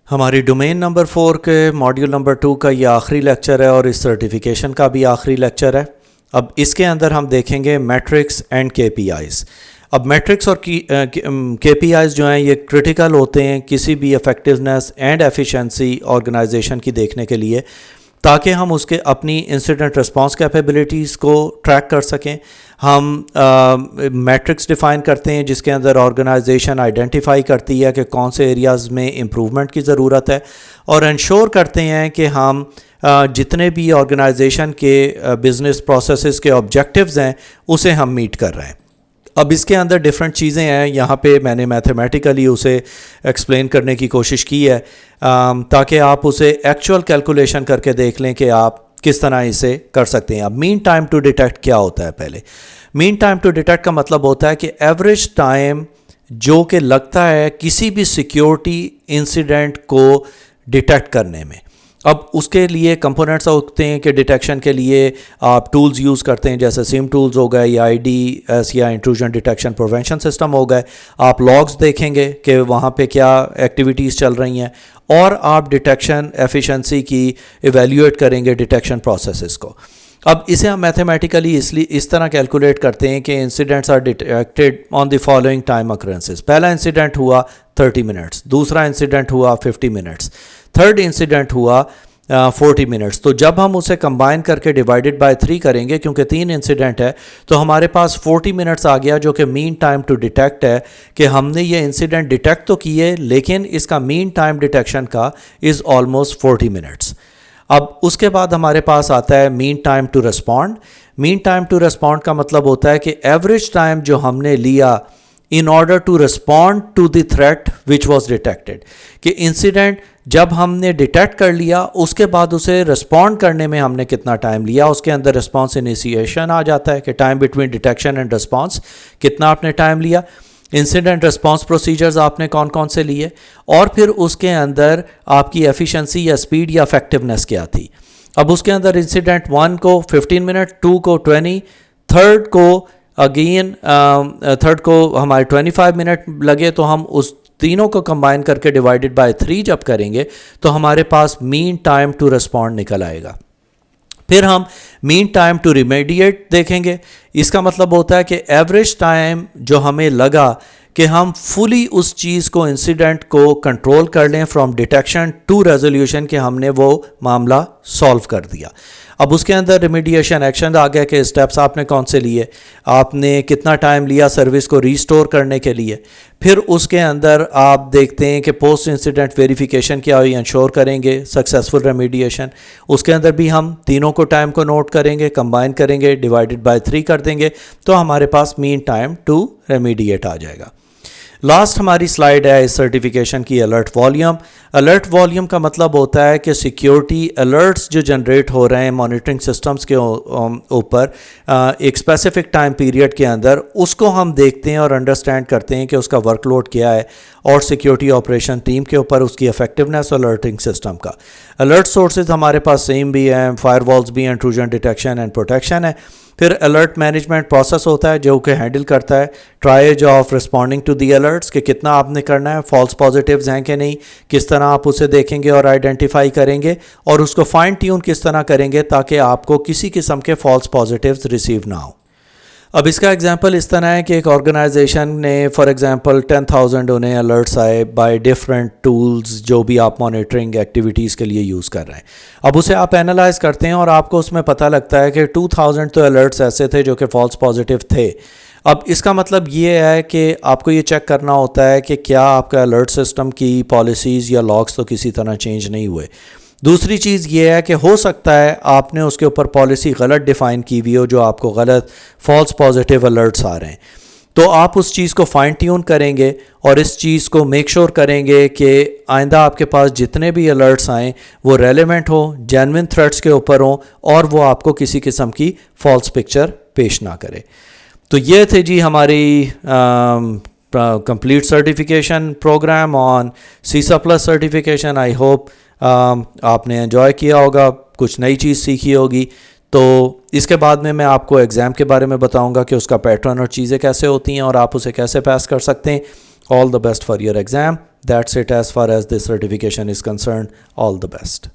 ہماری domain number 4 کے module number 2 کا یہ آخری لیکچر ہے اور اس سرٹیفیکیشن کا بھی آخری لیکچر ہے۔ اب اس کے اندر ہم دیکھیں گے میٹرکس اینڈ کے پی آئیز۔ اب میٹرکس اور کے پی آئیز جو ہیں یہ کرٹیکل ہوتے ہیں کسی بھی افیکٹونیس اینڈ ایفیشنسی آرگنائزیشن کی دیکھنے کے لیے، تاکہ ہم اس کے اپنی انسیڈنٹ رسپانس کیپیبلٹیز کو ٹریک کر سکیں۔ ہم میٹرکس ڈیفائن کرتے ہیں جس کے اندر آرگنائزیشن آئیڈینٹیفائی کرتی ہے کہ کون سے ایریاز میں امپرومنٹ کی ضرورت ہے، اور انشور کرتے ہیں کہ ہم جتنے بھی آرگنائزیشن کے بزنس پروسیسز کے آبجیکٹیوز ہیں اسے ہم میٹ کر رہے ہیں۔ اب اس کے اندر ڈفرینٹ چیزیں ہیں، یہاں پہ میں نے میتھمیٹیکلی اسے ایکسپلین کرنے کی کوشش کی ہے تاکہ آپ اسے ایکچوئل کیلکولیشن کر کے دیکھ لیں کہ آپ کس طرح اسے کر سکتے ہیں۔ اب مین ٹائم ٹو ڈیٹیکٹ کیا ہوتا ہے؟ پہلے مین ٹائم ٹو ڈیٹیکٹ کا مطلب ہوتا ہے کہ ایوریج ٹائم جو کہ لگتا ہے کسی بھی سیکیورٹی انسیڈنٹ کو ڈیٹیکٹ کرنے میں۔ اب اس کے لیے کمپوننٹس ہوتے ہیں کہ ڈیٹیکشن کے لیے آپ ٹولز یوز کرتے ہیں، جیسے سیم ٹولز ہو گئے یا آئی ڈی ایس یا انٹروژن ڈیٹیکشن پریونشن سسٹم ہو گئے۔ آپ لاگز دیکھیں گے کہ وہاں پہ کیا ایکٹیویٹیز چل رہی ہیں، اور آپ ڈیٹیکشن ایفیشنسی کی ایویلیویٹ کریں گے ڈیٹیکشن پروسیسز کو۔ اب اسے ہم میتھمیٹیکلی اس طرح کیلکولیٹ کرتے ہیں کہ incidents are detected on the following time occurrences. پہلا انسیڈنٹ ہوا 30 منٹس، دوسرا انسیڈنٹ ہوا 50 منٹس، تھرڈ انسیڈنٹ ہوا 40 منٹس۔ تو جب ہم اسے کمبائن کر کے ڈیوائڈڈ بائی 3 کریں گے، کیونکہ 3 انسیڈنٹ ہے، تو ہمارے پاس 40 منٹس آ گیا، جو کہ مین ٹائم ٹو ڈیٹیکٹ ہے کہ ہم نے یہ انسیڈنٹ ڈیٹیکٹ تو کیے لیکن اس کا مین ٹائم ڈیٹیکشن کا از آلموسٹ 40 منٹس۔ اب اس کے بعد ہمارے پاس آتا ہے mean time to respond. Mean time to respond کا مطلب ہوتا ہے کہ ایوریج ٹائم جو ہم نے لیا in order to respond to the threat which was detected، کہ انسیڈنٹ جب ہم نے ڈیٹیکٹ کر لیا اس کے بعد اسے رسپونڈ کرنے میں ہم نے کتنا ٹائم لیا۔ اس کے اندر رسپانس انیشیشن آ جاتا ہے کہ time between detection and response کتنا آپ نے ٹائم لیا، انسیڈنٹ رسپانس پروسیجرز آپ نے کون کون سے لیے، اور پھر اس کے اندر آپ کی ایفیشنسی یا اسپیڈ یا افیکٹونیس کیا تھی۔ اب اس کے اندر انسیڈنٹ 1 کو 15 منٹ، 2 کو 20، تھرڈ کو ہمارے 25 منٹ لگے، تو ہم اس تینوں کو کمبائن کر کے ڈیوائڈڈ بائی 3 جب کریں گے تو ہمارے پاس مین ٹائم ٹو ریسپونڈ نکل آئے گا۔ پھر ہم مین ٹائم ٹو ریمیڈیٹ دیکھیں گے۔ اس کا مطلب ہوتا ہے کہ ایوریج ٹائم جو ہمیں لگا کہ ہم فلی اس چیز کو انسیڈنٹ کو کنٹرول کر لیں فرام ڈیٹیکشن ٹو ریزولوشن، کہ ہم نے وہ معاملہ سالو کر دیا۔ اب اس کے اندر ریمیڈیشن ایکشن آ گیا کہ اسٹیپس آپ نے کون سے لیے، آپ نے کتنا ٹائم لیا سروس کو ریسٹور کرنے کے لیے۔ پھر اس کے اندر آپ دیکھتے ہیں کہ پوسٹ انسیڈنٹ ویریفیکیشن کیا ہوئی، انشور کریں گے سکسیزفل ریمیڈیشن۔ اس کے اندر بھی ہم تینوں کو ٹائم کو نوٹ کریں گے، کمبائن کریں گے، ڈیوائڈڈ بائی 3 کر دیں گے، تو ہمارے پاس مین ٹائم ٹو ریمیڈیٹ آ جائے گا۔ لاسٹ ہماری سلائیڈ ہے اس سرٹیفیکیشن کی الرٹ والیوم۔ الرٹ والیوم کا مطلب ہوتا ہے کہ سیکیورٹی الرٹس جو جنریٹ ہو رہے ہیں مانیٹرنگ سسٹمز کے اوپر ایک اسپیسیفک ٹائم پیریڈ کے اندر، اس کو ہم دیکھتے ہیں اور انڈرسٹینڈ کرتے ہیں کہ اس کا ورک لوڈ کیا ہے، اور سیکیورٹی آپریشن ٹیم کے اوپر اس کی افیکٹونیس اور الرٹنگ سسٹم کا۔ الرٹ سورسز ہمارے پاس سیم بھی ہیں، فائر والز بھی ہیں، انٹروژن ڈیٹیکشن اینڈ پروٹیکشن ہے۔ پھر الرٹ مینجمنٹ پروسیس ہوتا ہے جو کہ ہینڈل کرتا ہے triage of responding to the alerts, کہ کتنا آپ نے کرنا ہے، فالس پازیٹیوز ہیں کہ نہیں، کس طرح آپ اسے دیکھیں گے اور آئیڈینٹیفائی کریں گے، اور اس کو فائن ٹیون کس طرح کریں گے تاکہ آپ کو کسی قسم کے فالس پازیٹیوز ریسیو نہ ہو۔ اب اس کا ایگزامپل اس طرح ہے کہ ایک آرگنائزیشن نے فار ایگزامپل 10,000 انہیں الرٹس آئے بائی ڈفرینٹ ٹولز جو بھی آپ مانیٹرنگ ایکٹیویٹیز کے لیے یوز کر رہے ہیں۔ اب اسے آپ اینالائز کرتے ہیں اور آپ کو اس میں پتہ لگتا ہے کہ 2,000 تو الرٹس ایسے تھے جو کہ فالس پازیٹیو تھے۔ اب اس کا مطلب یہ ہے کہ آپ کو یہ چیک کرنا ہوتا ہے کہ کیا آپ کا الرٹ سسٹم کی پالیسیز یا لاگس تو کسی طرح چینج نہیں ہوئے۔ دوسری چیز یہ ہے کہ ہو سکتا ہے آپ نے اس کے اوپر پالیسی غلط ڈیفائن کی ہوئی ہو، جو آپ کو غلط فالس پازیٹیو الرٹس آ رہے ہیں، تو آپ اس چیز کو فائن ٹیون کریں گے اور اس چیز کو میک شور کریں گے کہ آئندہ آپ کے پاس جتنے بھی الرٹس آئیں وہ ریلیونٹ ہوں، جینوئن تھریٹس کے اوپر ہوں، اور وہ آپ کو کسی قسم کی فالس پکچر پیش نہ کرے۔ تو یہ تھے جی ہماری complete certification program on CISA+ certification. I hope آپ نے انجوائے کیا ہوگا، کچھ نئی چیز سیکھی ہوگی۔ تو اس کے بعد میں آپ کو ایگزام کے بارے میں بتاؤں گا کہ اس کا پیٹرن اور چیزیں کیسے ہوتی ہیں اور آپ اسے کیسے پاس کر سکتے ہیں، All the best for your exam. That's it as far as this certification is concerned. All the best.